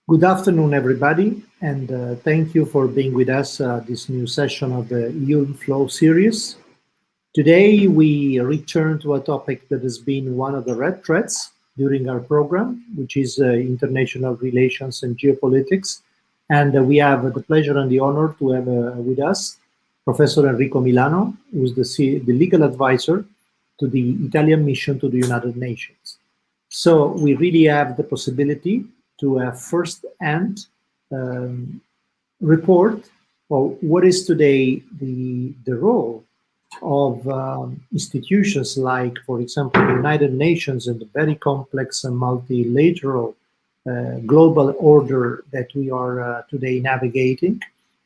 Good afternoon, everybody, and thank you for being with us this new session of the IULM FLOW series. Today, we return to a topic that has been one of the red threads during our program, which is international relations and geopolitics. And we have the pleasure and the honor to have with us Professor Enrico Milano, who is the legal advisor to the Italian mission to the United Nations. So we really have the possibility to have first-hand report of what is today the role of institutions like, for example, the United Nations and the very complex and multilateral global order that we are today navigating,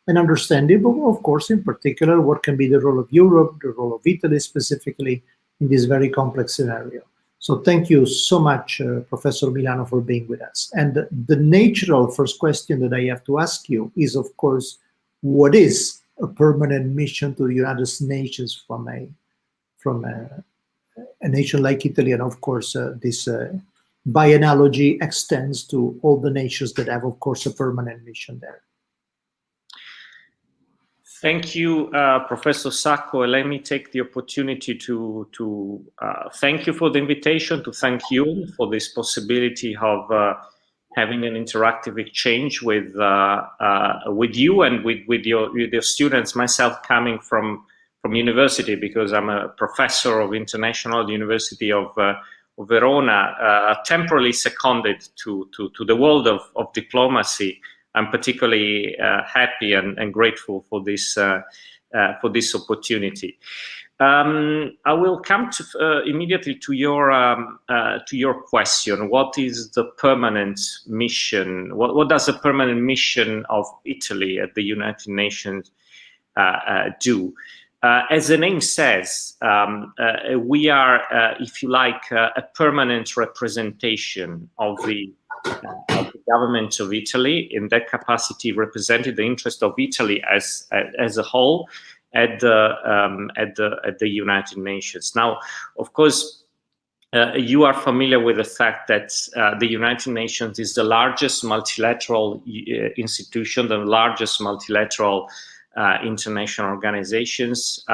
and understanding, of course, in particular, what can be the role of Europe, the role of Italy specifically in this very complex scenario. So thank you so much, Professor Milano, for being with us. And the natural first question that I have to ask you is, of course, what is a permanent mission to the United Nations from a nation like Italy? And of course, this by analogy extends to all the nations that have, of course, a permanent mission there. Thank you, Professor Sacco. Let me take the opportunity to thank you for the invitation, to thank you for this possibility of having an interactive exchange with you and with your students. Myself coming from university, because I'm a professor of International University of Verona, temporarily seconded to the world of diplomacy. I'm particularly happy and grateful for this opportunity. I will come to immediately to your question. What is the permanent mission? What does the permanent mission of Italy at the United Nations do? As the name says, we are, if you like, a permanent representation of the government of Italy. In that capacity, represented the interest of Italy as a whole at the United Nations. Now, of course, you are familiar with the fact that the United Nations is the largest multilateral institution, the largest multilateral international organizations.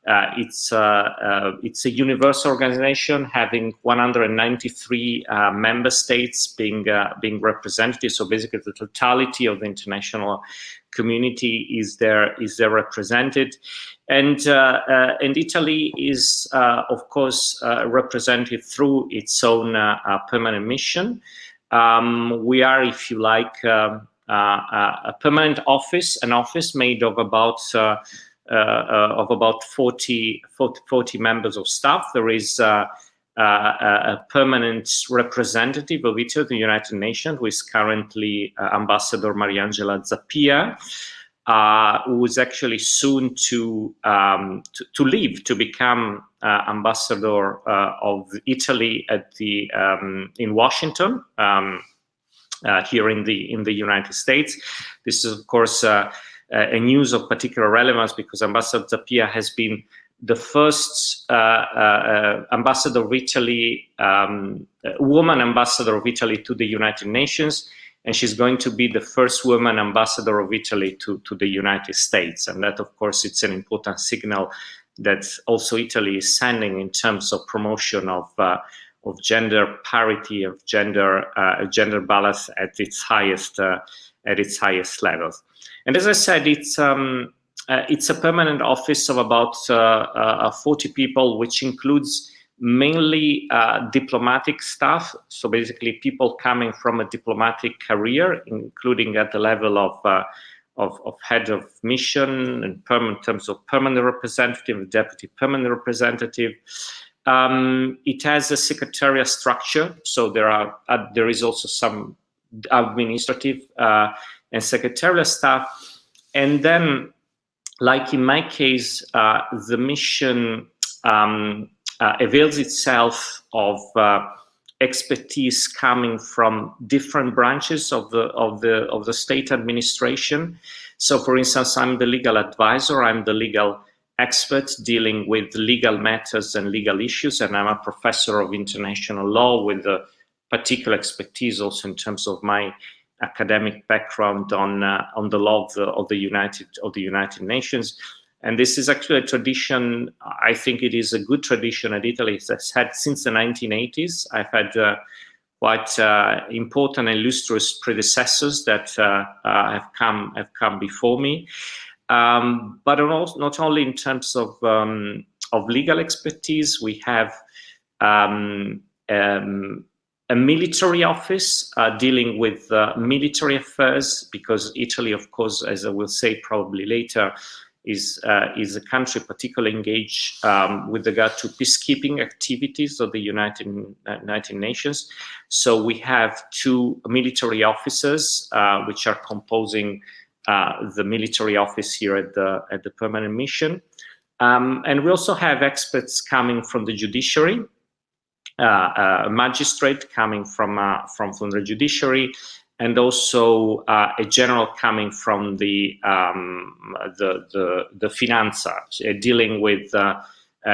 It's a universal organization having 193 member states being represented. So basically, the totality of the international community is there represented, and Italy is of course represented through its own permanent mission. We are, if you like, a permanent office, an office made of about 40 members of staff. There is a permanent representative of Italy at the United Nations, who is currently Ambassador Mariangela Zappia, who is actually soon to leave to become Ambassador of Italy at the in Washington. Here in the United States. This is, of course, a news of particular relevance because Ambassador Zappia has been the first ambassador of Italy, woman ambassador of Italy to the United Nations, and she's going to be the first woman ambassador of Italy to the United States. And that, of course, it's an important signal that also Italy is sending in terms of promotion of gender parity, of gender balance at its highest levels. And as I said, it's a permanent office of about 40 people, which includes mainly diplomatic staff. So basically, people coming from a diplomatic career, including at the level of head of mission and in terms of permanent representative, deputy permanent representative. It has a secretarial structure, so there is also some administrative and secretarial staff, and then, like in my case, the mission avails itself of expertise coming from different branches of the state administration. So, for instance, I'm the legal advisor, I'm the legal expert dealing with legal matters and legal issues, and I'm a professor of international law with a particular expertise also in terms of my academic background on the law of the United Nations. And this is actually a tradition. I think it is a good tradition that Italy has had since the 1980s. I've had quite important and illustrious predecessors that have come before me. But not only in terms of legal expertise, we have a military office dealing with military affairs, because Italy, of course, as I will say probably later, is a country particularly engaged with regard to peacekeeping activities of the United Nations. So we have two military officers which are composing the military office here at the permanent mission, and we also have experts coming from the judiciary. A magistrate coming from the judiciary, and also a general coming from the finanza, dealing with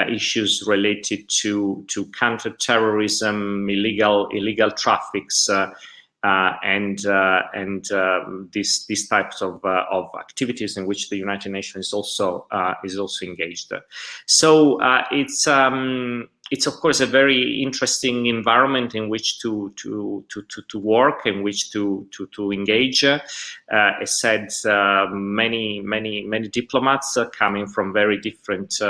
issues related to counterterrorism, illegal traffics, and these types of activities in which the United Nations is also engaged. So it's of course a very interesting environment in which to work, in which to engage. As said, many diplomats coming from very different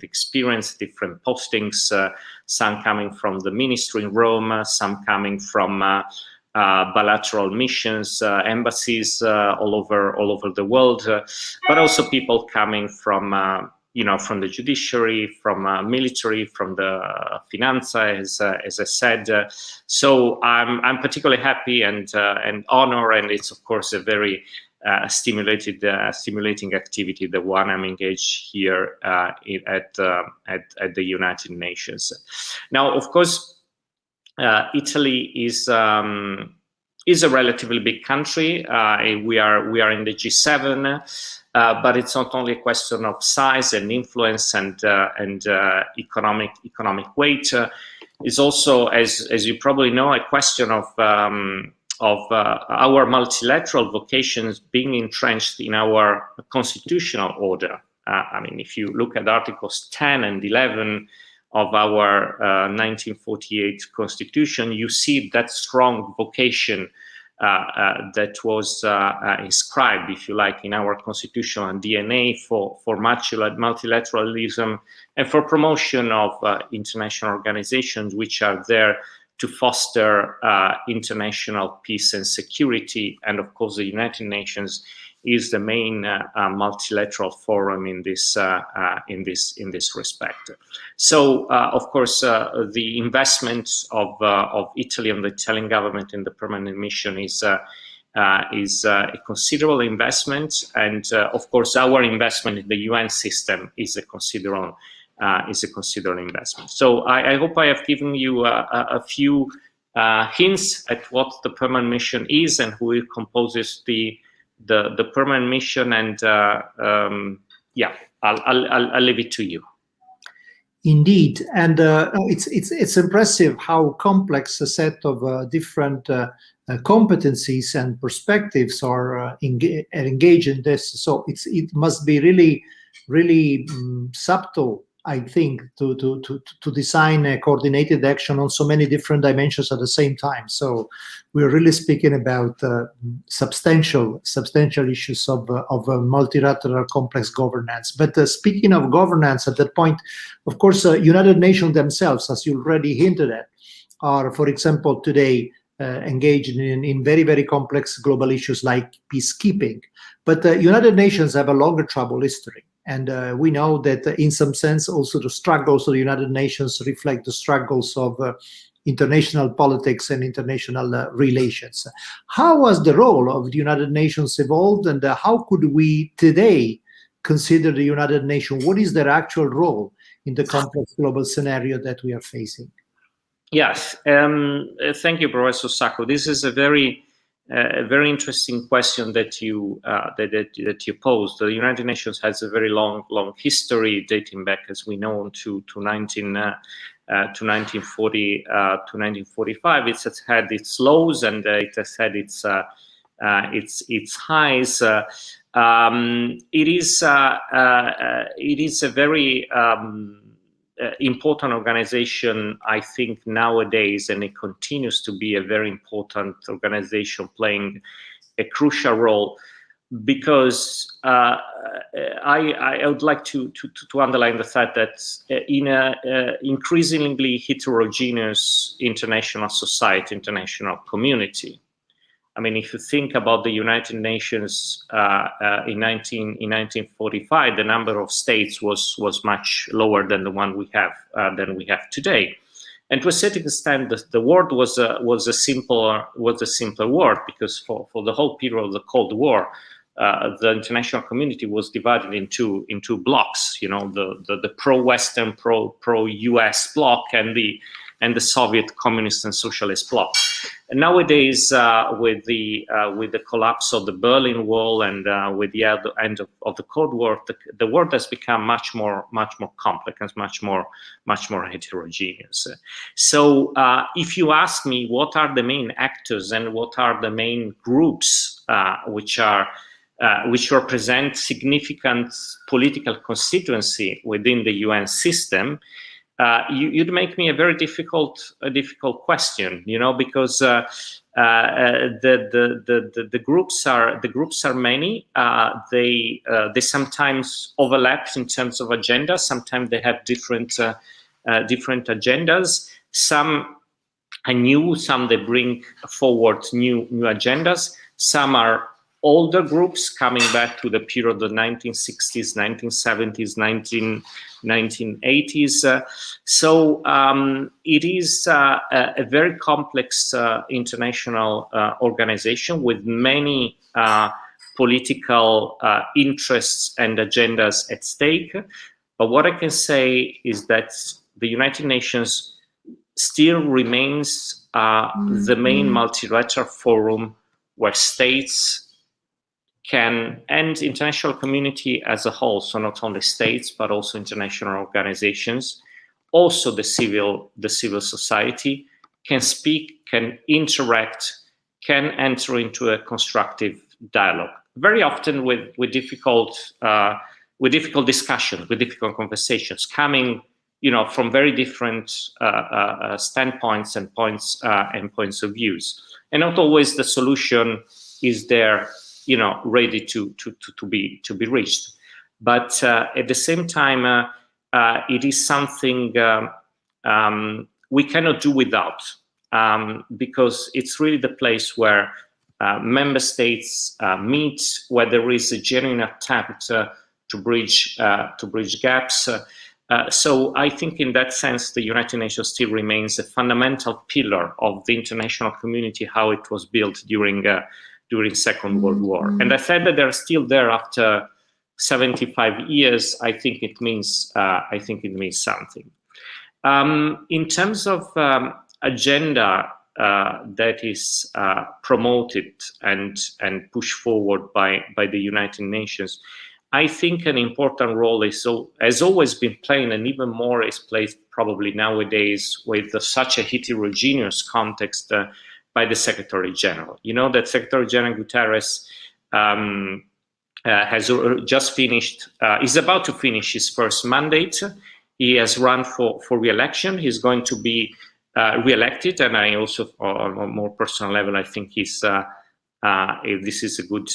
experience, different postings. Some coming from the ministry in Rome, some coming from bilateral missions, embassies all over the world, but also people coming from from the judiciary, from military, from the finanza, as I said. So I'm particularly happy and honored, and it's of course a very stimulating activity, the one I'm engaged here at the United Nations. Now, of course, Italy is a relatively big country. We are in the G7. But it's not only a question of size and influence and economic weight. It's also, as you probably know, a question of our multilateral vocations being entrenched in our constitutional order. I mean, if you look at Articles 10 and 11 of our 1948 Constitution, you see that strong vocation that was inscribed, if you like, in our constitutional DNA for multilateralism and for promotion of international organizations which are there to foster international peace and security. And of course, the United Nations is the main multilateral forum in this respect. So, of course, the investment of Italy and the Italian government in the permanent mission is a considerable investment, and of course, our investment in the UN system is a considerable investment. So, I hope I have given you a few hints at what the permanent mission is and who it composes the permanent mission, and yeah, I'll leave it to you. Indeed, and it's impressive how complex a set of different competencies and perspectives are engaged in this. So it must be really subtle, I think, to design a coordinated action on so many different dimensions at the same time. So we're really speaking about substantial issues of multilateral complex governance. But speaking of governance, at that point, of course, United Nations themselves, as you already hinted at, are, for example, today engaged in very complex global issues like peacekeeping. But United Nations have a longer trouble history. And we know that in some sense also the struggles of the United Nations reflect the struggles of international politics and international relations. How has the role of the United Nations evolved, and how could we today consider the United Nations? What is their actual role in the complex global scenario that we are facing? Yes, thank you, Professor Sacco. This is a very a very interesting question that you that you posed. The United Nations has a very long history dating back, as we know, to 1940 to 1945. It has had its lows and it has had its highs. It is a very important organization, I think, nowadays, and it continues to be a very important organization playing a crucial role, because I would like to underline the fact that in an increasingly heterogeneous international society, international community, I mean, if you think about the United Nations in 1945, the number of states was much lower than the one we have today, and to a certain extent, the word was a simpler word, because for the whole period of the Cold War, the international community was divided into blocks. You know, the pro-Western, pro-US bloc, and the Soviet communist and socialist bloc. And nowadays, with the collapse of the Berlin Wall and with the end of the Cold War, the world has become much more complex and much more heterogeneous. So, if you ask me, what are the main actors and what are the main groups which represent significant political constituency within the UN system? You'd make me a very difficult question, you know, because the groups are many. They sometimes overlap in terms of agenda. Sometimes they have different agendas. Some are new. Some they bring forward new agendas. Some are older groups coming back to the period of the 1960s, 1970s, 1980s. So it is a very complex international organization with many political interests and agendas at stake. But what I can say is that the United Nations still remains the main multilateral forum where states and international community as a whole, so not only states but also international organizations, also the civil society, can speak, can interact, can enter into a constructive dialogue. Very often with difficult discussions, with difficult conversations, coming, you know, from very different standpoints and points of views, and not always the solution is there, you know, ready to be reached. But at the same time, it is something we cannot do without, because it's really the place where member states meet, where there is a genuine attempt to bridge gaps. So I think in that sense, the United Nations still remains a fundamental pillar of the international community, how it was built during Second World War. And the fact that they're still there after 75 years, I think it means something. In terms of agenda that is promoted and pushed forward by the United Nations, I think an important role has always been playing, and even more is played probably nowadays with such a heterogeneous context, by the Secretary General. You know that Secretary General Guterres has just finished, is about to finish his first mandate. He has run for re-election. He's going to be re-elected, and I also, on a more personal level, I think this is a good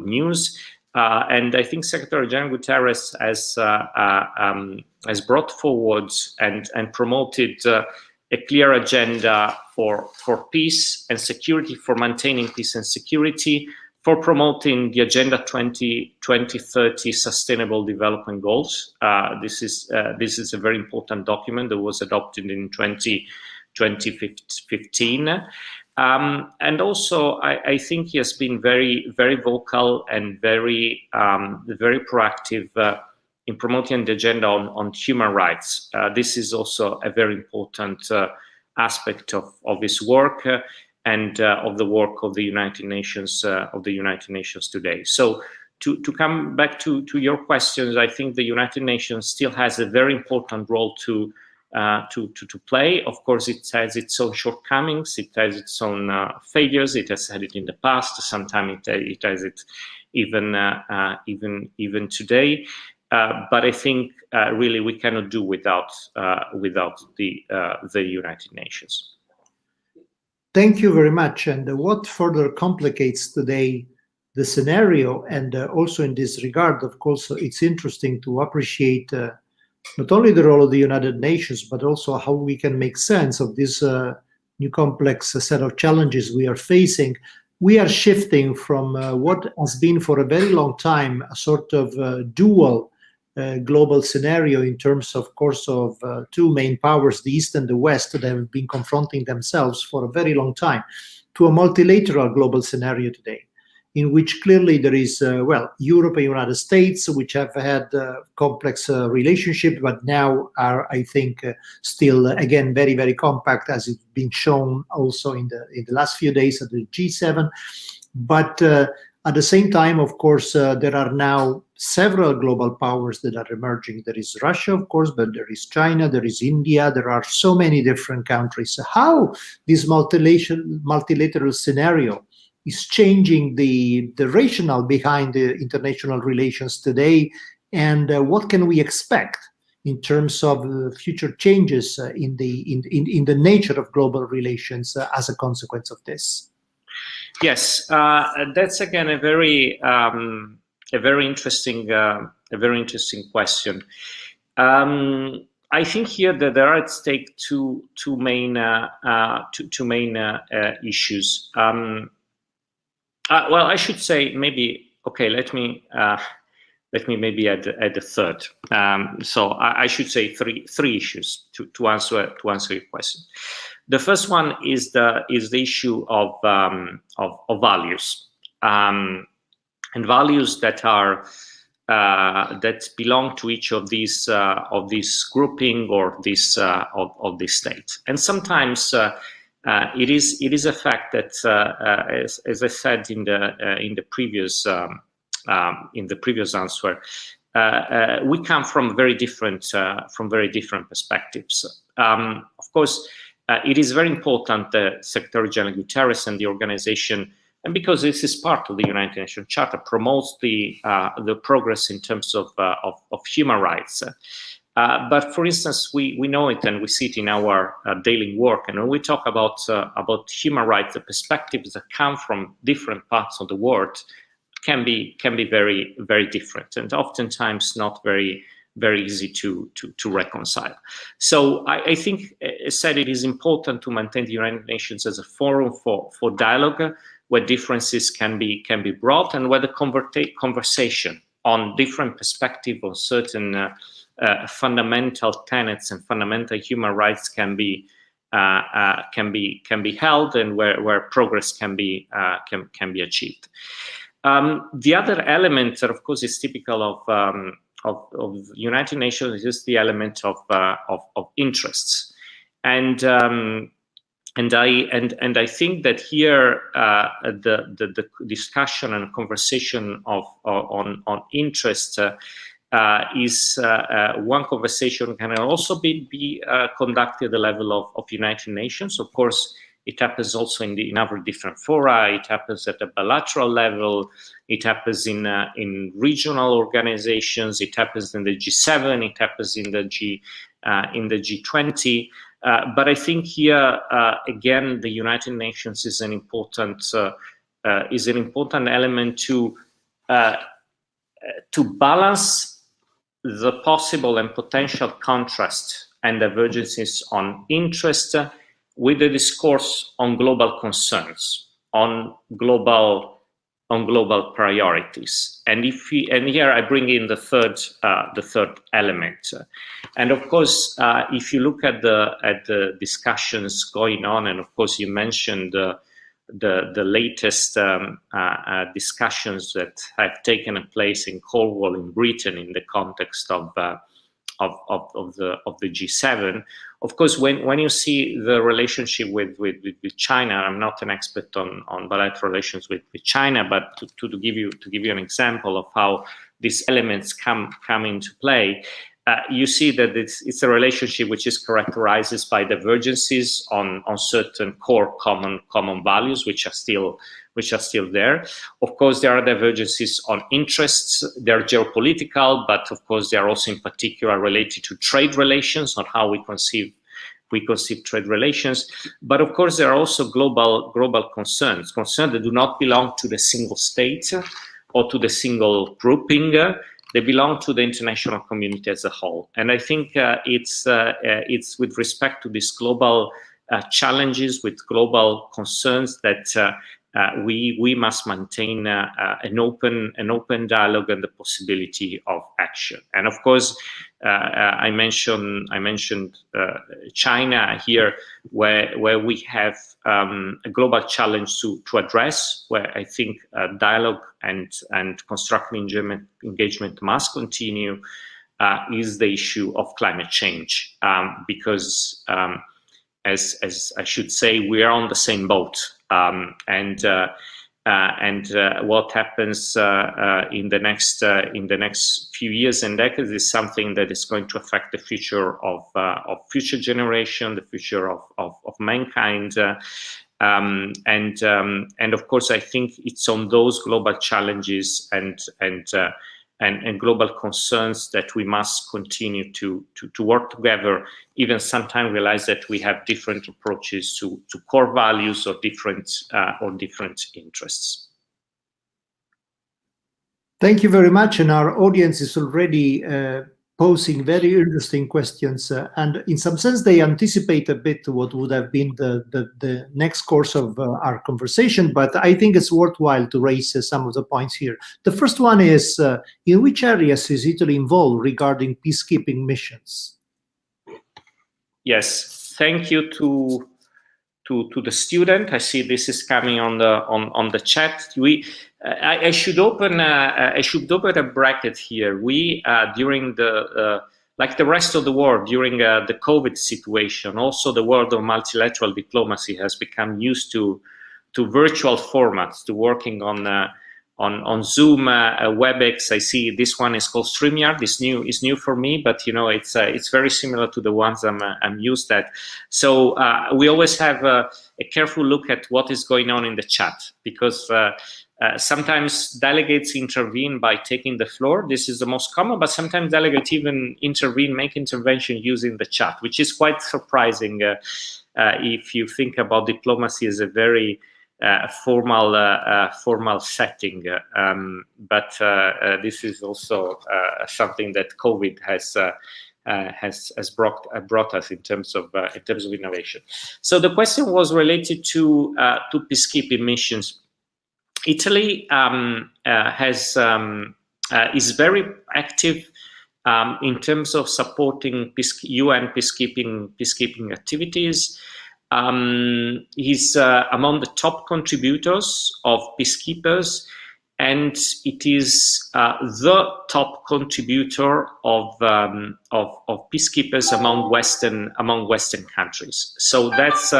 news. And I think Secretary General Guterres has brought forward and promoted a clear agenda for peace and security, for maintaining peace and security, for promoting the Agenda 2030 Sustainable Development Goals. This is a very important document that was adopted in 2015. And also, I think he has been very, very vocal and very proactive in promoting the agenda on human rights. This is also a very important aspect of his work. and of the work of the United Nations today. So to come back to your questions, I think the United Nations still has a very important role to play. Of course, it has its own shortcomings, it has its own failures. It has had it in the past. Sometimes it has it even today. But I think really we cannot do without the United Nations. Thank you very much. And what further complicates today the scenario, and also in this regard, of course, it's interesting to appreciate not only the role of the United Nations, but also how we can make sense of this new complex set of challenges we are facing. We are shifting from what has been for a very long time a sort of dual global scenario in terms, of course, of two main powers, the East and the West, that have been confronting themselves for a very long time, to a multilateral global scenario today, in which clearly there is, Europe and United States, which have had complex relationship, but now are, I think, still, again, very, very compact, as it's been shown also in the last few days at the G7. But at the same time, of course, there are now several global powers that are emerging. There is Russia, of course, but there is China, there is India, there are so many different countries. How this multilateral scenario is changing the rationale behind the international relations today, and what can we expect in terms of future changes in the nature of global relations as a consequence of this? Yes, that's again a very interesting question. I think here that there are at stake two main issues. Well, I should say maybe, okay, let me maybe add a third. So I should say three issues to answer your question. The first one is the issue of values, and values that are that belong to each of these grouping or this of this state. And sometimes it is a fact that, as I said in the previous answer, we come from very different perspectives. Of course, it is very important that Secretary General Guterres and the organization, and because this is part of the United Nations Charter, promotes the progress in terms of human rights. But for instance, we know it and we see it in our daily work. And when we talk about human rights, the perspectives that come from different parts of the world can be very, very different, and oftentimes not very easy to reconcile. So I think, as said, it is important to maintain the United Nations as a forum for dialogue, where differences can be brought, and where the conversation on different perspectives on certain fundamental tenets and fundamental human rights can be held, and where progress can be achieved. The other element that, of course, is typical of United Nations is the element of interests, and I think that here the discussion and conversation on interest is one conversation can also be conducted at the level of United Nations. Of course, it happens also in other different fora. It happens at a bilateral level. It happens in regional organizations. It happens in the G7. It happens in the G20. But I think here again, the United Nations is an important element to balance the possible and potential contrast and divergences on interest with the discourse on global concerns, on global priorities. And here I bring in the third element. And of course, if you look at the discussions going on, and of course you mentioned the latest discussions that have taken place in Cornwall in Britain in the context of the G7, Of course, when you see the relationship with China, I'm not an expert on bilateral relations with China, but to give you an example of how these elements come into play, you see that it's a relationship which is characterized by divergences on certain core common values, which are still there. Of course, there are divergences on interests. They're geopolitical, but of course, they are also in particular related to trade relations, on how we conceive trade relations. But of course, there are also global concerns that do not belong to the single state or to the single grouping. They belong to the international community as a whole. And I think it's with respect to these global challenges, with global concerns, that we must maintain an open dialogue and the possibility of action. And of course, I mentioned China here, where we have a global challenge to address, where I think dialogue and constructive engagement must continue, is the issue of climate change, because as I should say, we are on the same boat, and what happens in the next few years and decades is something that is going to affect the future of future generation, the future of mankind, and of course, I think it's on those global challenges and global concerns that we must continue to work together, even sometimes realize that we have different approaches to core values or different interests. Thank you very much. And our audience is already posing very interesting questions. And in some sense, they anticipate a bit what would have been the next course of our conversation. But I think it's worthwhile to raise some of the points here. The first one is, in which areas is Italy involved regarding peacekeeping missions? Yes, thank you to the student. I see this is coming on the chat. I should open a bracket here. We during the like the rest of the world during the COVID situation, also the world of multilateral diplomacy has become used to virtual formats, to working on Zoom, WebEx. I see this one is called StreamYard. It's new for me, but you know it's very similar to the ones I'm used at. So we always have a careful look at what is going on in the chat, because sometimes delegates intervene by taking the floor. This is the most common, but sometimes delegates even make intervention using the chat, which is quite surprising if you think about diplomacy as a very formal setting. But this is also something that COVID has brought us in terms of innovation. So the question was related to peacekeeping missions. Italy is very active in terms of supporting UN peacekeeping activities. He's among the top contributors of peacekeepers, and it is the top contributor of peacekeepers among Western countries. So that's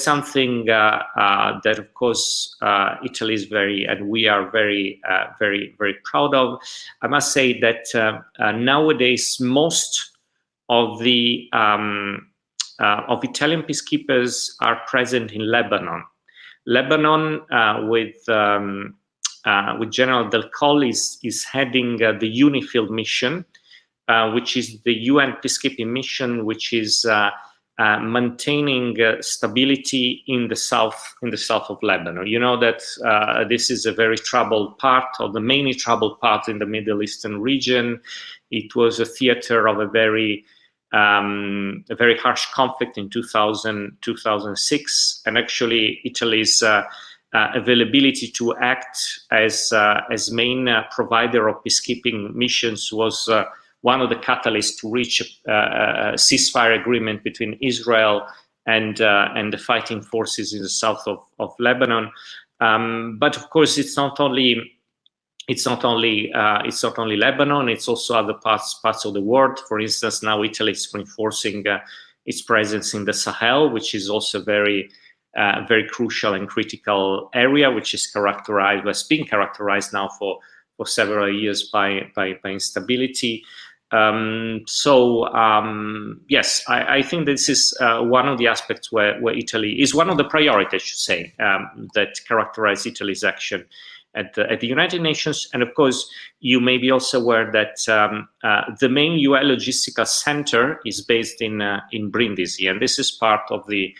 something that, of course, Italy is we are very proud of. I must say that nowadays most of the of Italian peacekeepers are present in Lebanon. Lebanon, with General Del Colle, is heading the UNIFIL mission, which is the UN peacekeeping mission, which is maintaining stability in the south of Lebanon. You know that this is a very troubled part, of the mainly troubled part in the Middle Eastern region. It was a theater of a very harsh conflict in 2006, and actually Italy's availability to act as main provider of peacekeeping missions was one of the catalysts to reach a ceasefire agreement between Israel and the fighting forces in the south of Lebanon. But of course, it's not only it's not only Lebanon, it's also other parts of the world. For instance, now Italy is reinforcing its presence in the Sahel, which is also very crucial and critical area, which is has been characterized now for several years by instability. Yes, I think this is one of the aspects where Italy is one of the priorities, I should say, that characterize Italy's action at the United Nations. And of course, you may be also aware that the main UN logistical center is based in Brindisi, and this is part of the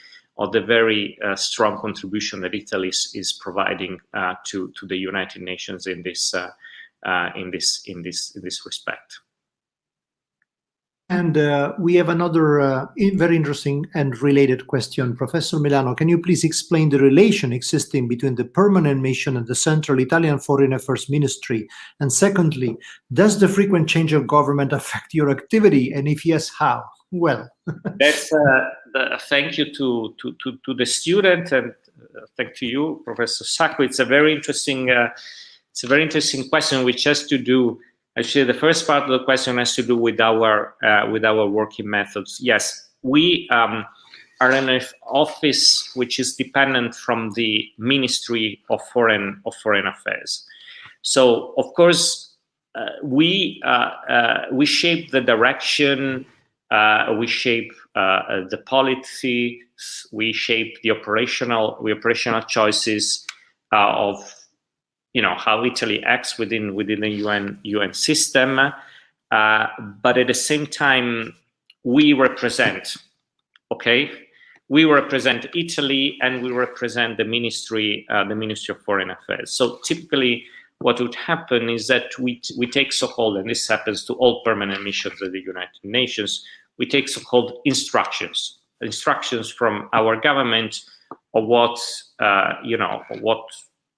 very strong contribution that Italy is providing to the United Nations in this respect. And we have another very interesting and related question. Professor Milano, can you please explain the relation existing between the permanent mission and the Central Italian Foreign Affairs Ministry? And secondly, does the frequent change of government affect your activity? And if yes, how? Well, that's thank you to the student, and thank to you, Professor Sacco. It's a very interesting question, which has to do. Actually, the first part of the question has to do with our working methods. Yes, we are an office which is dependent from the Ministry of Foreign Affairs. So, of course, we shape the direction, we shape the policy, we shape the operational choices of how Italy acts within the UN system, but at the same time we represent Italy, and we represent the Ministry of Foreign Affairs. So typically, what would happen is that we take so-called, and this happens to all permanent missions of the United Nations, we take so-called instructions from our government of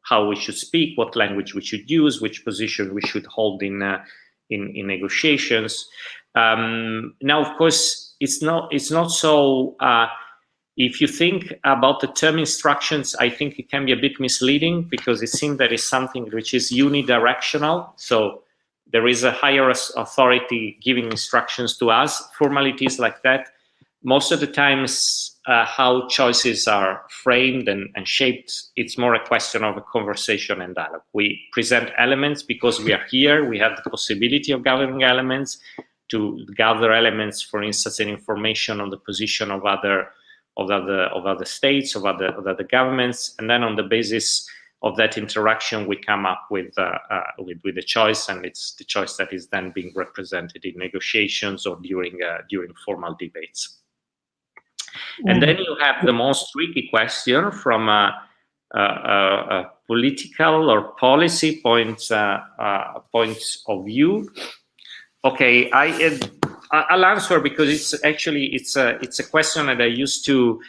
how we should speak, what language we should use, which position we should hold in negotiations. Now, of course, it's not so. If you think about the term instructions, I think it can be a bit misleading, because it seems that it's something which is unidirectional. So there is a higher authority giving instructions to us. Formalities like that. Most of the times, how choices are framed and shaped, it's more a question of a conversation and dialogue. We present elements because we are here. We have the possibility of gathering elements, to gather elements, for instance, and information on the position of other states, of other governments, and then on the basis of that interaction, we come up with a choice, and it's the choice that is then being represented in negotiations or during formal debates. And then you have the most tricky question from a political or policy points of view. Okay, I'll answer, because it's a question that I used to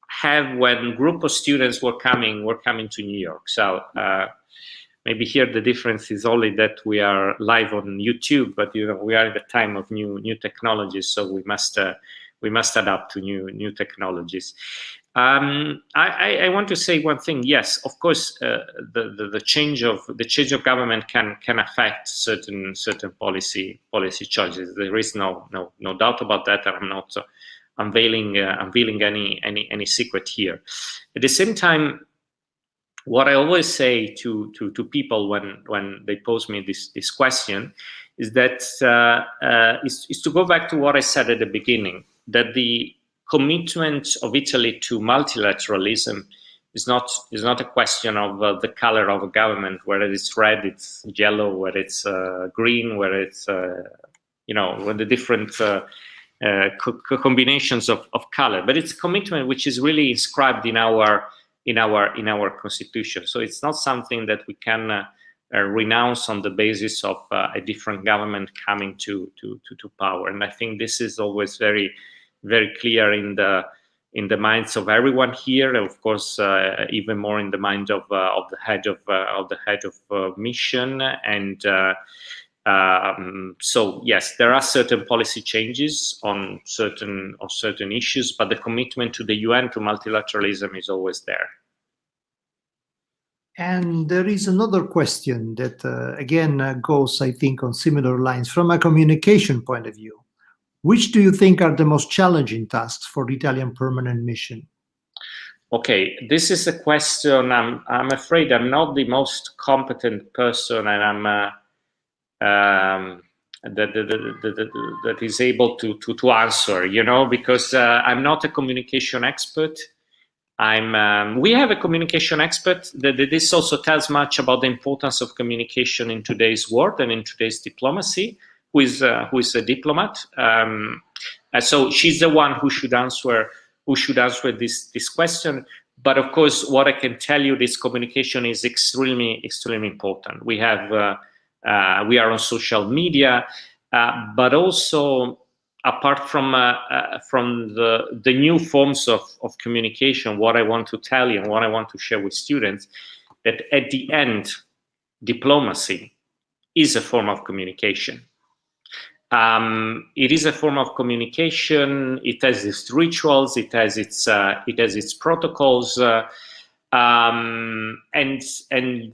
have when group of students were coming to New York. So maybe here the difference is only that we are live on YouTube, but we are in the time of new technologies, so we must adapt to new technologies. I want to say one thing. Yes, of course, the change of government can affect certain policy choices. There is no doubt about that, and I'm not unveiling any secret here. At the same time, what I always say to people when they pose me this question is that is to go back to what I said at the beginning, that the commitment of Italy to multilateralism is not a question of the color of a government, whether it's red, it's yellow, whether it's green, whether it's when the different combinations of color, but it's a commitment which is really inscribed in our constitution. So it's not something that we can renounce on the basis of a different government coming to power. And I think this is always very, very clear in the minds of everyone here, and of course even more in the mind of the head of mission. And so yes, there are certain policy changes on certain issues, but the commitment to the UN, to multilateralism, is always there. And there is another question that, again, goes, I think, on similar lines. From a communication point of view, which do you think are the most challenging tasks for the Italian permanent mission? Okay, this is a question. I'm afraid I'm not the most competent person, and I'm that is able to answer. You know, because I'm not a communication expert. We have a communication expert. This also tells much about the importance of communication in today's world and in today's diplomacy. Who is a diplomat? So she's the one who should answer this question. But of course, what I can tell you, this communication is extremely important. We are on social media, but also apart from the new forms of communication, what I want to tell you and what I want to share with students, that at the end, diplomacy is a form of communication. It is a form of communication. It has its rituals. It has its protocols, and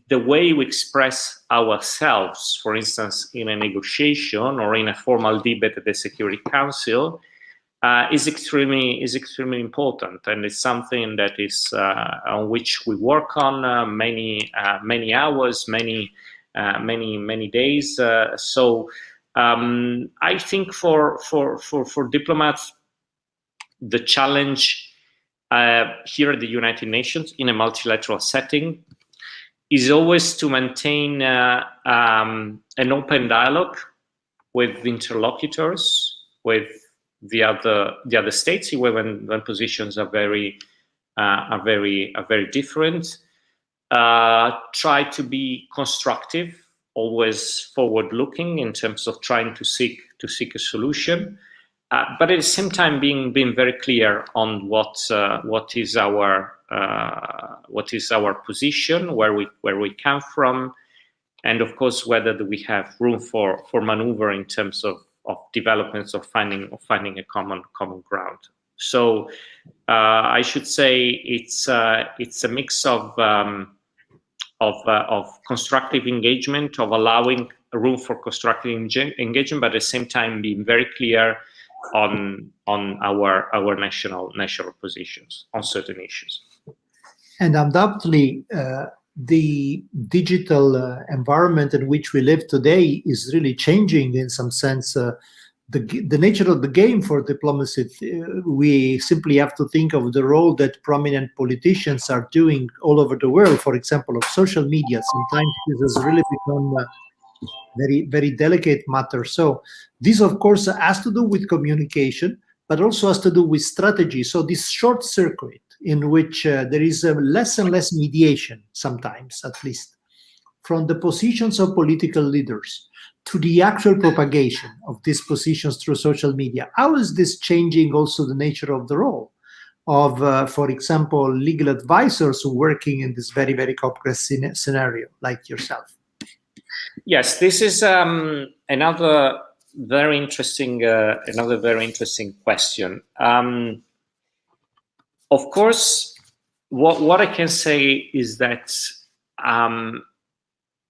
the way we express ourselves, for instance, in a negotiation or in a formal debate at the Security Council, is extremely important, and it's something that is on which we work on many hours, many days. So. I think for diplomats, the challenge here at the United Nations in a multilateral setting is always to maintain an open dialogue with interlocutors, with the other states, even when positions are very different. Try to be constructive, always forward-looking in terms of trying to seek a solution, but at the same time being very clear on what is our position, where we come from, and of course whether we have room for maneuver in terms of developments or finding a common ground. So I should say it's a mix of constructive engagement, of allowing room for constructive engagement, but at the same time being very clear on our national positions on certain issues. And undoubtedly, the digital environment in which we live today is really changing in some sense. The nature of the game for diplomacy. We simply have to think of the role that prominent politicians are doing all over the world. For example, of social media. Sometimes this has really become a very delicate matter. So this, of course, has to do with communication, but also has to do with strategy. So this short circuit in which there is less and less mediation, sometimes at least, from the positions of political leaders to the actual propagation of these positions through social media. How is this changing also the nature of the role of, for example, legal advisors working in this very complex scenario, like yourself? Yes, this is another very interesting question. Of course, what I can say is that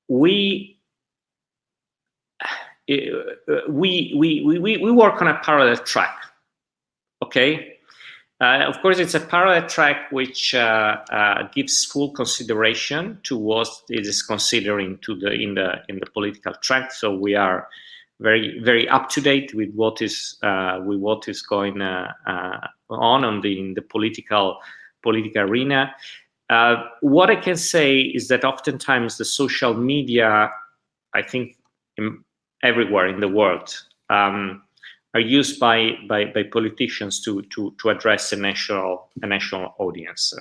we work on a parallel track. Okay, of course, it's a parallel track which gives full consideration to what it is considering in the political track. So we are very up to date with what is going on in the political arena. What I can say is that oftentimes the social media, I think, everywhere in the world, are used by politicians to address a national audience.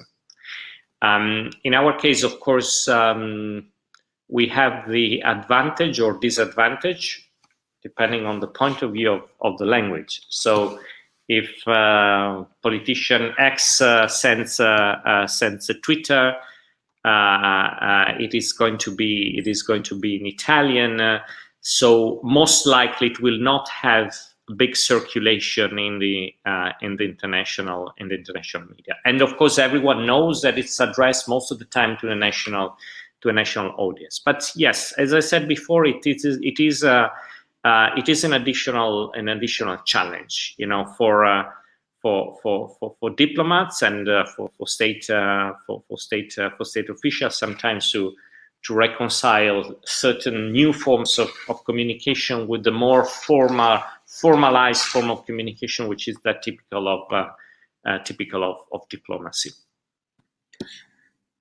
In our case, of course, we have the advantage or disadvantage, depending on the point of view of the language. So, if politician X sends a Twitter, it is going to be in Italian. So most likely it will not have big circulation in the international media. And of course, everyone knows that it's addressed most of the time to the national to a national audience. But yes, as I said before, it is an additional challenge, you know, for diplomats and for state officials sometimes to reconcile certain new forms of communication with the more formalized form of communication, which is that typical of diplomacy.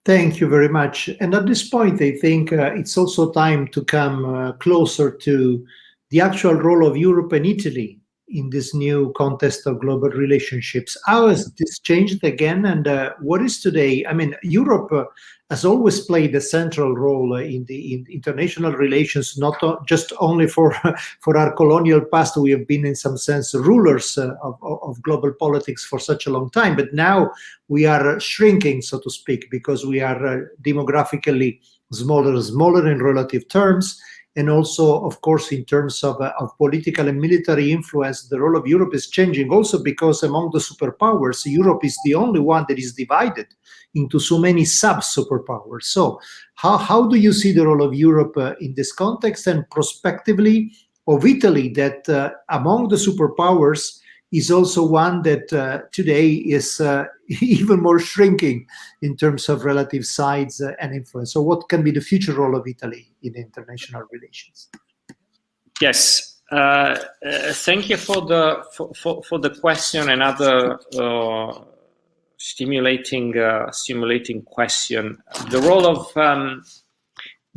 Thank you very much. And at this point, I think it's also time to come closer to the actual role of Europe and Italy in this new context of global relationships. How has this changed again? And what is today? I mean, Europe has always played a central role in international relations, not just only for our colonial past. We have been, in some sense, rulers of global politics for such a long time. But now we are shrinking, so to speak, because we are demographically smaller in relative terms. And also, of course, in terms of political and military influence, the role of Europe is changing also because among the superpowers, Europe is the only one that is divided into so many sub-superpowers. So how do you see the role of Europe in this context, and prospectively of Italy, that among the superpowers is also one that today is even more shrinking in terms of relative size and influence? So what can be the future role of Italy in international relations? Yes, thank you for the question. Another stimulating question. The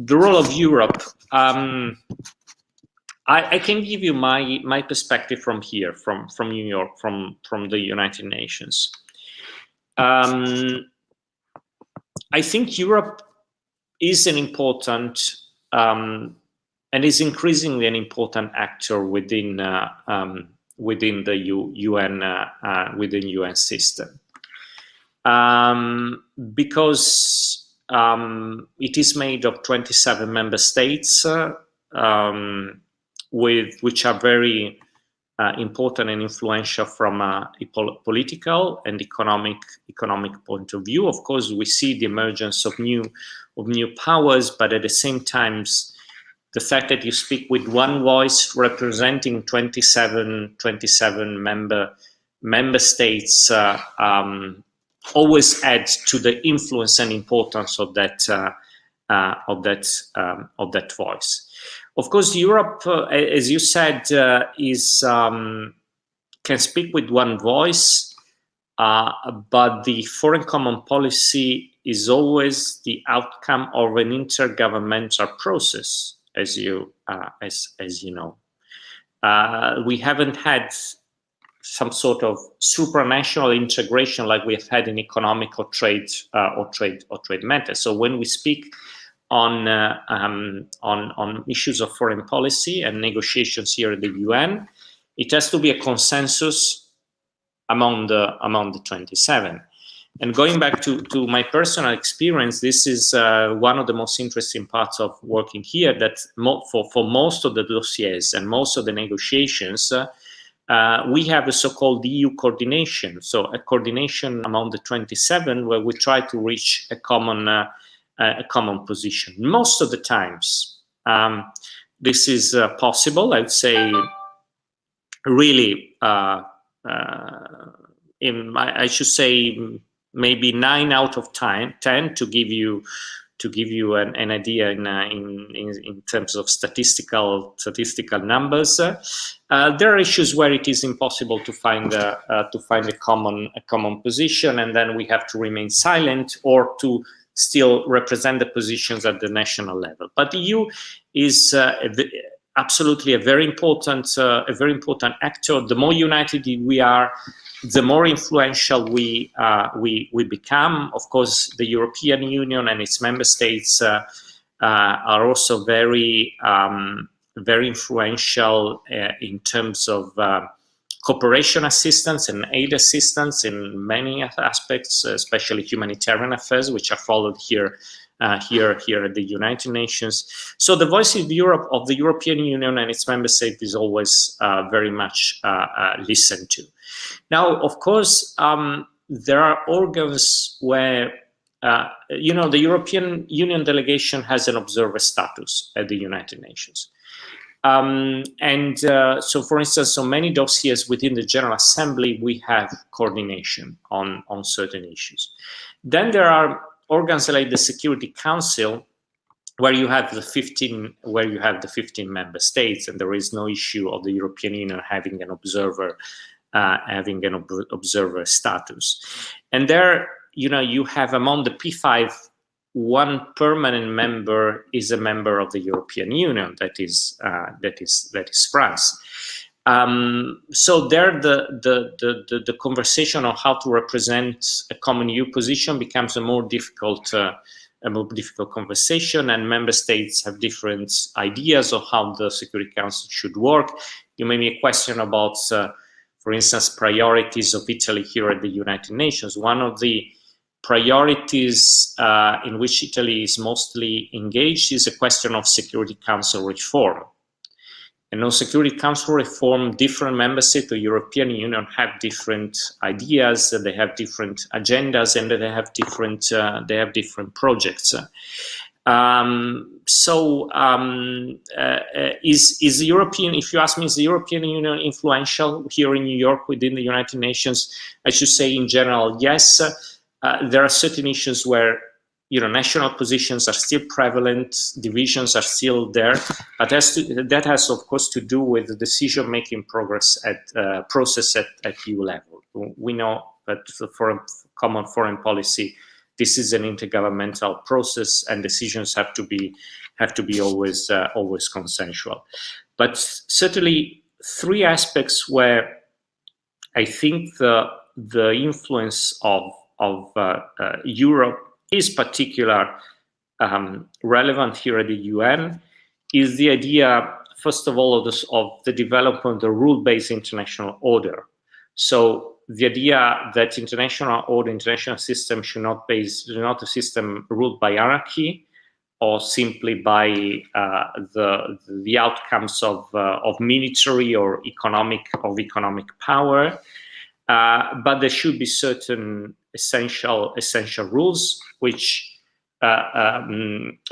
role of Europe. I can give you my perspective from here, from New York, from the United Nations. I think Europe is an important and is increasingly an important actor within the UN system, because it is made of 27 member states. Which are very important and influential from a political and economic point of view. Of course, we see the emergence of new powers, but at the same time, the fact that you speak with one voice representing 27 member states always adds to the influence and importance of that voice. Of course, Europe, as you said, can speak with one voice, but the foreign common policy is always the outcome of an intergovernmental process, as you know. We haven't had some sort of supranational integration like we have had in economic or trade matters. So when we speak on issues of foreign policy and negotiations here at the UN, it has to be a consensus among the 27. And going back to my personal experience, this is one of the most interesting parts of working here, that for most of the dossiers and most of the negotiations, we have a so-called EU coordination. So a coordination among the 27 where we try to reach a common position. Most of the times, this is possible. I would say, really, I should say maybe 9 out of 10 to give you an idea in terms of statistical numbers. There are issues where it is impossible to find a common position, and then we have to remain silent or to still represent the positions at the national level. But the EU is absolutely a very important actor. The more united we are, the more influential we become. Of course, the European Union and its member states are also very influential in terms of cooperation assistance and aid assistance in many aspects, especially humanitarian affairs, which are followed here at the United Nations. So the voice of Europe, of the European Union and its member states, is always very much listened to. Now, of course, there are organs where the European Union delegation has an observer status at the United Nations. So, for instance, on many dossiers within the General Assembly, we have coordination on certain issues. Then there are organs like the Security Council, where you have the 15 member states, and there is no issue of the European Union having an observer status. And there, you have among the P5, one permanent member is a member of the European Union, that is France. So there, the conversation on how to represent a common EU position becomes a more difficult conversation, and member states have different ideas of how the Security Council should work. You made me a question about, for instance, priorities of Italy here at the United Nations. One of the priorities in which Italy is mostly engaged is a question of Security Council reform. And on Security Council reform, different member states of the European Union have different ideas, they have different agendas, and they have different projects. Is the European, if you ask me, is the European Union influential here in New York within the United Nations? I should say in general, yes. There are certain issues where national positions are still prevalent, divisions are still there, but that has of course to do with the decision-making process at EU level. We know that for a common foreign policy, this is an intergovernmental process, and decisions have to be always consensual. But certainly, three aspects where I think the influence of Europe is particularly relevant here at the UN is the idea, first of all, of the development of the rule-based international order. So the idea that international order, international system should not be a system ruled by hierarchy or simply by the outcomes of military or economic power, but there should be certain essential rules which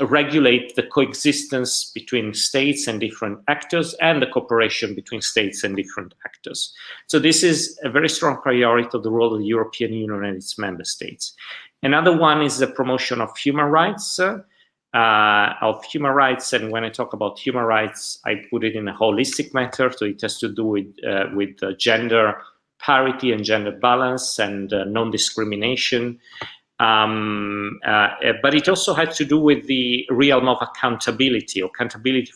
regulate the coexistence between states and different actors, and the cooperation between states and different actors. So this is a very strong priority of the role of the European Union and its member states. Another one is the promotion of human rights. And when I talk about human rights, I put it in a holistic matter. So it has to do with gender parity and gender balance and non-discrimination. But it also had to do with the realm of accountability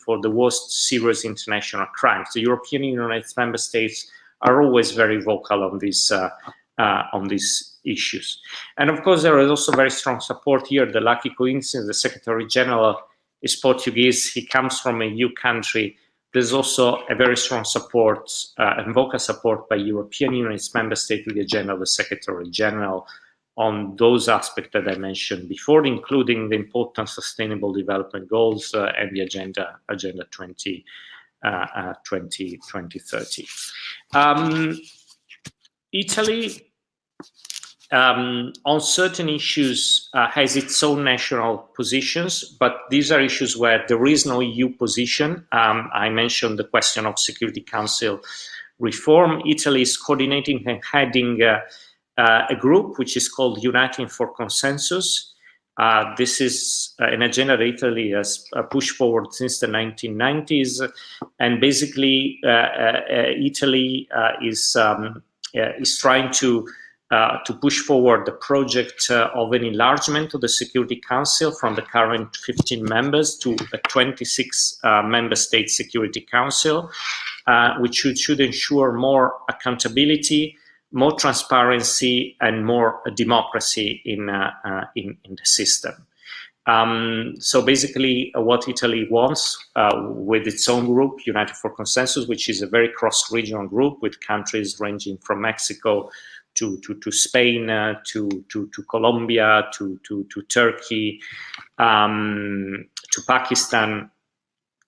for the most serious international crimes. The European Union and its member states are always very vocal on these issues. And of course, there is also very strong support here. The lucky coincidence, the Secretary General is Portuguese. He comes from a EU country. There's also a very strong support and vocal support by European Union and its member state with the agenda of the Secretary General on those aspects that I mentioned before, including the important sustainable development goals and the Agenda 2030. Italy, on certain issues, has its own national positions, but these are issues where there is no EU position. I mentioned the question of Security Council reform. Italy is coordinating and heading a group which is called Uniting for Consensus. This is an agenda that Italy has pushed forward since the 1990s, and basically Italy is trying to push forward the project of an enlargement of the Security Council from the current 15 members to a 26 member state Security Council, which should ensure more accountability, more transparency, and more democracy in the system. So basically, what Italy wants with its own group, United for Consensus, which is a very cross-regional group with countries ranging from Mexico to Spain, to Colombia, to Turkey, to Pakistan,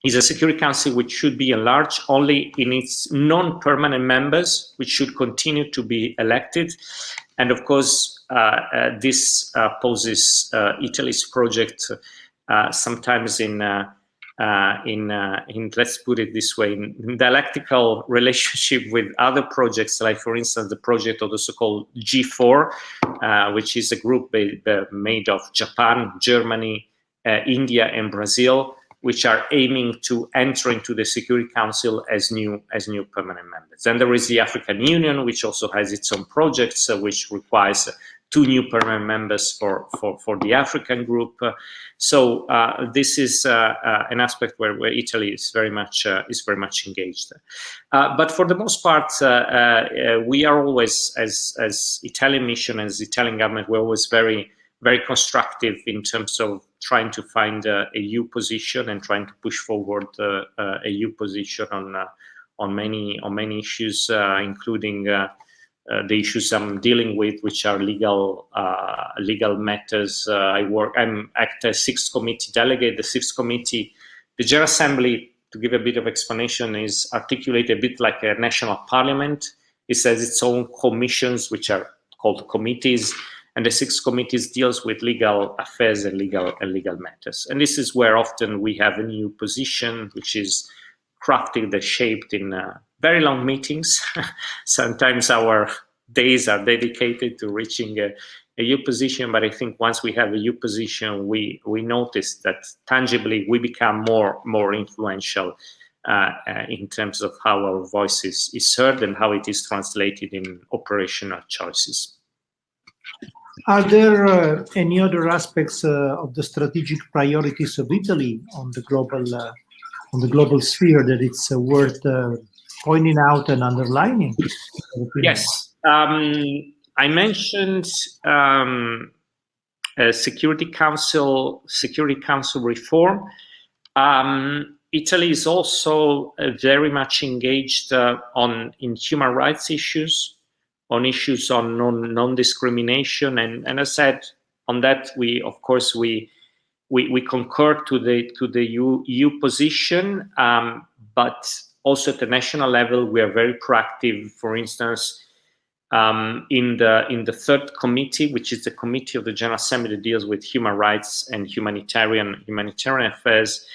is a Security Council which should be enlarged only in its non-permanent members, which should continue to be elected, And of course, this poses Italy's project sometimes in let's put it this way, in dialectical relationship with other projects, like for instance the project of the so-called G4, which is a group made of Japan, Germany, India, and Brazil, which are aiming to enter into the Security Council as new permanent members. And there is the African Union, which also has its own projects, which requires 2 new permanent members for the African group. So this is an aspect where Italy is very much engaged. But for the most part, we are always, as Italian mission, as Italian government, we're always very constructive in terms of trying to find a EU position and trying to push forward a EU position on many issues, including the issues I'm dealing with, which are legal matters. I'm act as 6th committee delegate. The 6th committee, the General Assembly, to give a bit of explanation, is articulated a bit like a national parliament. It has its own commissions, which are called committees, and the 6th committee deals with legal affairs and legal matters. And this is where often we have a new position, which is crafted and shaped in very long meetings. Sometimes our days are dedicated to reaching a EU position, but I think once we have a EU position, we notice that tangibly we become more influential in terms of how our voice is heard and how it is translated in operational choices. Are there any other aspects of the strategic priorities of Italy on the global sphere that it's worth pointing out and underlining? Yes, I mentioned Security Council reform. Italy is also very much engaged in human rights issues, on issues on non-discrimination, and as I said, on that we concur to the EU position, but also at the national level we are very proactive. For instance, in the 3rd committee, which is the committee of the General Assembly that deals with human rights and humanitarian affairs.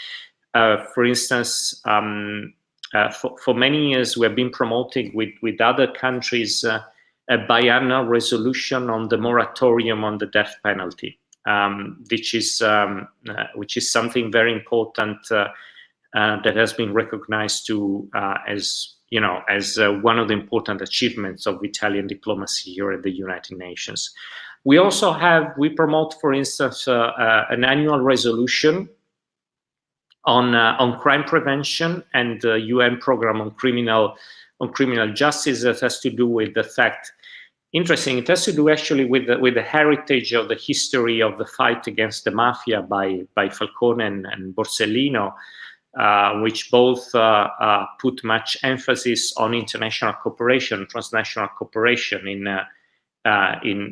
For instance, for many years we have been promoting with other countries a biannual resolution on the moratorium on the death penalty, which is something very important that has been recognized as one of the important achievements of Italian diplomacy here at the United Nations. We also promote, for instance, an annual resolution on crime prevention and the UN program on criminal justice that has to do with the fact. Interesting. It has to do actually with the heritage of the history of the fight against the mafia by Falcone and Borsellino, which both put much emphasis on international cooperation, transnational cooperation in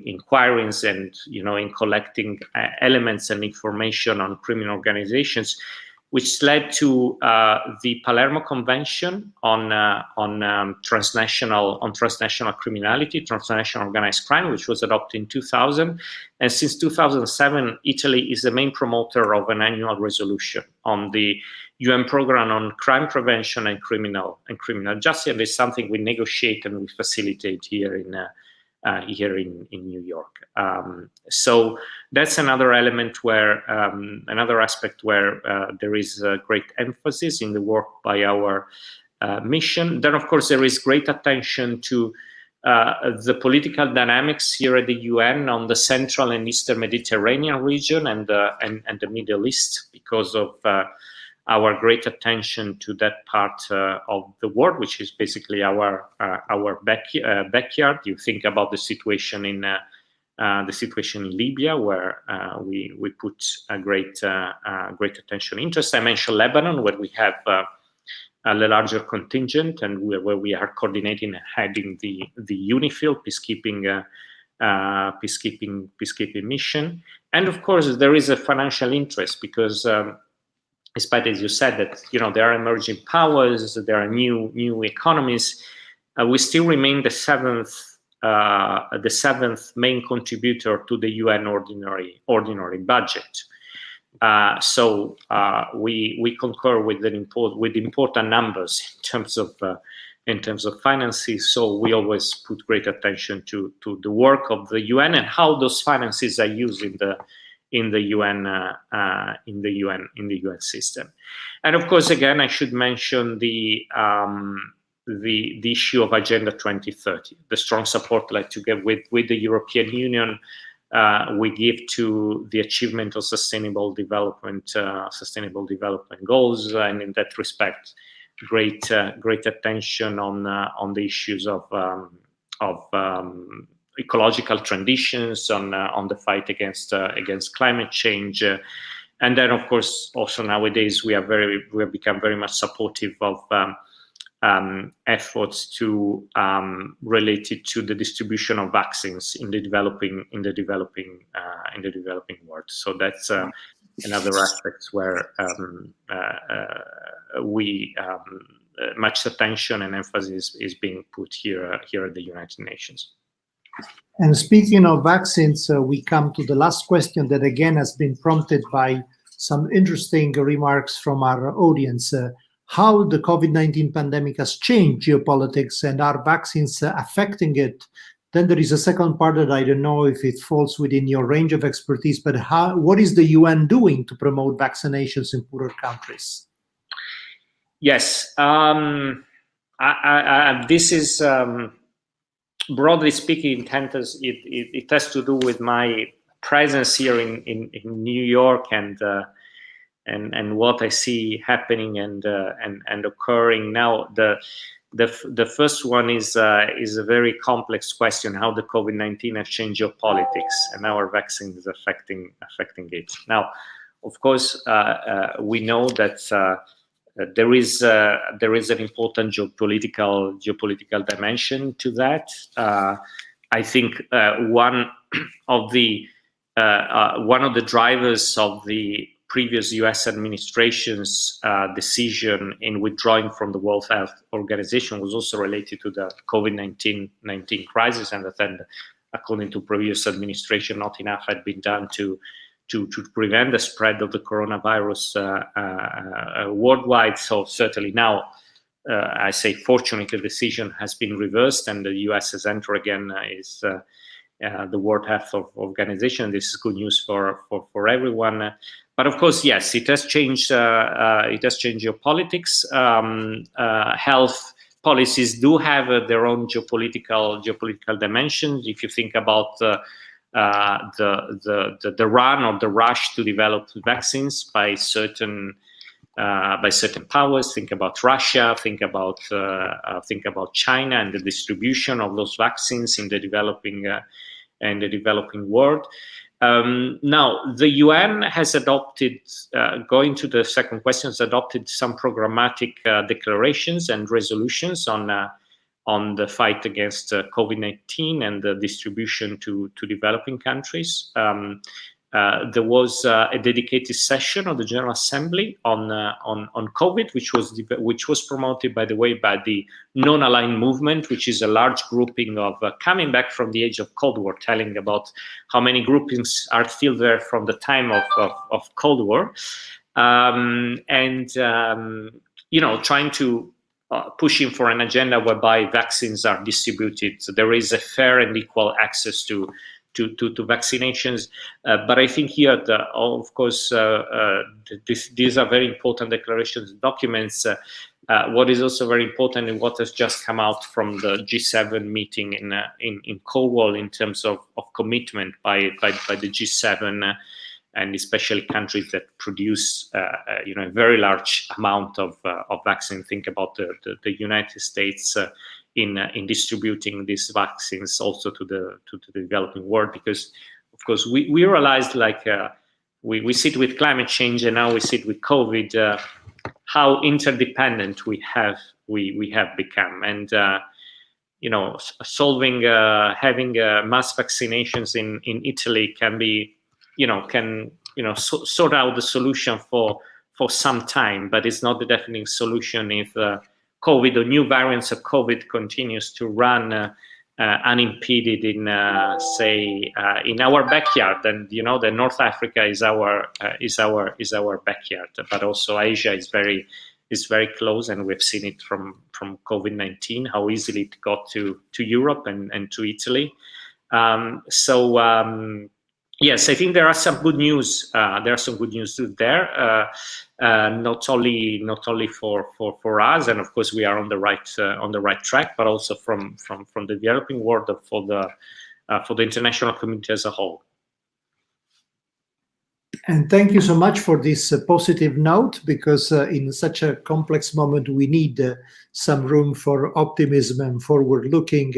inquiries and in collecting elements and information on criminal organizations, which led to the Palermo Convention on transnational criminality, transnational organized crime, which was adopted in 2000. And since 2007, Italy is the main promoter of an annual resolution on the UN program on crime prevention and criminal justice. And it's something we negotiate and we facilitate here in New York. So that's another element another aspect where there is a great emphasis in the work by our mission. Then, of course, there is great attention to the political dynamics here at the UN on the Central and Eastern Mediterranean region and the Middle East, because of our great attention to that part of the world, which is basically our backyard. You think about the situation in Libya, where we put a great attention, interest. I mentioned Lebanon, where we have a larger contingent, and where we are coordinating and heading the UNIFIL peacekeeping mission. And of course, there is a financial interest because. Despite, as you said, that there are emerging powers, there are new economies, we still remain the 7th the seventh main contributor to the UN ordinary budget. So we concur with important numbers in terms of finances. So we always put great attention to the work of the UN and how those finances are used in the UN system. And of course, again, I should mention the issue of Agenda 2030, the strong support like to get with the European Union. We give to the achievement of sustainable development goals, and in that respect, great attention on the issues of ecological transitions, on the fight against climate change, and then of course also nowadays we have become very much supportive of efforts related to the distribution of vaccines in the developing world. So that's another aspect where we much attention and emphasis is being put here at the United Nations. And speaking of vaccines, we come to the last question that again has been prompted by some interesting remarks from our audience. How the COVID-19 pandemic has changed geopolitics, and are vaccines affecting it? Then there is a second part that I don't know if it falls within your range of expertise, but what is the UN doing to promote vaccinations in poorer countries? Yes, this is broadly speaking, it has to do with my presence here in New York and what I see happening and occurring now. The first one is a very complex question: how the COVID-19 has changed geopolitics, and how our vaccine is affecting it. Now, of course, we know that there is an important geopolitical dimension to that. I think one of the drivers of the previous U.S. administration's decision in withdrawing from the World Health Organization was also related to the COVID-19 crisis, and that then, according to previous administration, not enough had been done to prevent the spread of the coronavirus worldwide. So certainly now, I say fortunately, the decision has been reversed, and the U.S. has entered again the World Health Organization. This is good news for everyone. But of course, yes, it has changed. It has changed geopolitics. Health policies do have their own geopolitical dimensions. If you think about the run or the rush to develop vaccines by certain powers, think about Russia, think about China and the distribution of those vaccines in the developing world. Now, the UN has adopted, going to the second question, has adopted some programmatic declarations and resolutions on the fight against COVID-19 and the distribution to developing countries. There was a dedicated session of the General Assembly on COVID, which was promoted, by the way, by the Non-Aligned Movement, which is a large grouping of coming back from the age of Cold War, telling about how many groupings are still there from the time of Cold War, trying to pushing for an agenda whereby vaccines are distributed. So there is a fair and equal access to vaccinations, but I think here, of course, these are very important declarations and documents. What is also very important and what has just come out from the G7 meeting in Cornwall in terms of commitment by the G7 and especially countries that produce a very large amount of vaccine. Think about the United States. In distributing these vaccines also to the developing world, because of course we realized, like we sit with climate change and now we sit with COVID, how interdependent we have become, and having mass vaccinations in Italy can be sort out the solution for some time, but it's not the definite solution if COVID or new variants of COVID continues to run unimpeded in say in our backyard. And the North Africa is our backyard, but also Asia is very close, and we've seen it from COVID-19 how easily it got to Europe and to Italy. Yes, I think there are some good news. There are some good news there. Not only for us, and of course we are on the right track, but also from the developing world, for the international community as a whole. And thank you so much for this positive note, because in such a complex moment we need some room for optimism and forward-looking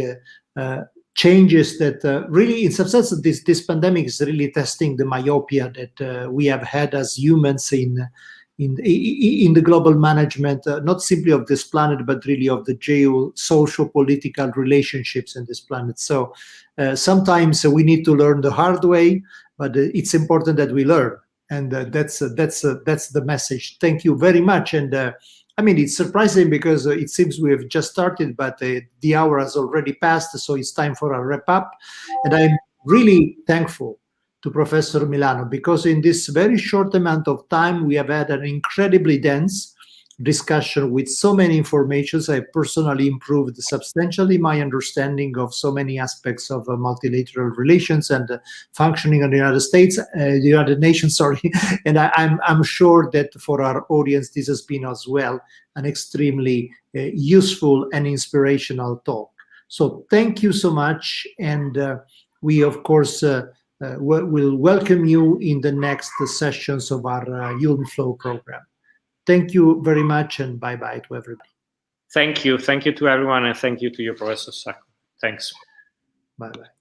changes that really, in some sense, this pandemic is really testing the myopia that we have had as humans in the global management, not simply of this planet, but really of the social political relationships in this planet. So sometimes we need to learn the hard way, but it's important that we learn, and that's the message. Thank you very much. And I mean, it's surprising because it seems we have just started, but the hour has already passed, so it's time for a wrap up. And I'm really thankful to Professor Milano, because in this very short amount of time, we have had an incredibly dense discussion with so many informations. I personally improved substantially my understanding of so many aspects of multilateral relations and functioning of the United Nations, sorry. And I'm sure that for our audience, this has been as well an extremely useful and inspirational talk. So thank you so much. And we, of course, will welcome you in the next sessions of our IULM FLOW program. Thank you very much, and bye-bye to everybody. Thank you. Thank you to everyone, and thank you to you, Professor Sacco. Thanks. Bye-bye.